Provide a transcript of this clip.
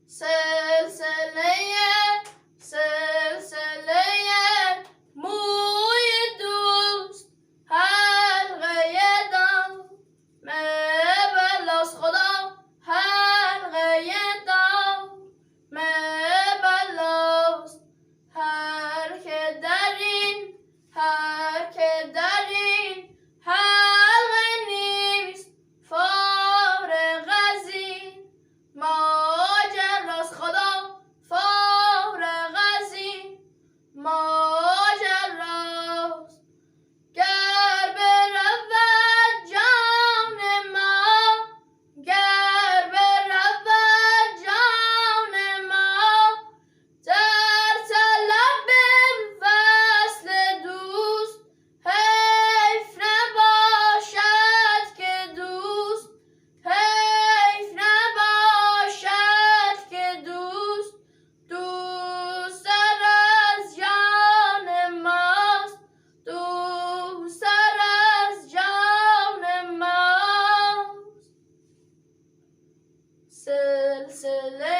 سلسله سلسله موی دوست حلقه دام بلاس خدا حلقه دام بلاس هر که در این حلقه نیست فارغ از این ماجراست خدا فارغ از این ماجراست گر برود جان ما گر برود جان ما در طلب وصل دوست حیف نباشد که دوست حیف نباشد که دوست دوست‌تر از جان ماست دوست‌تر از جان ماست سلسله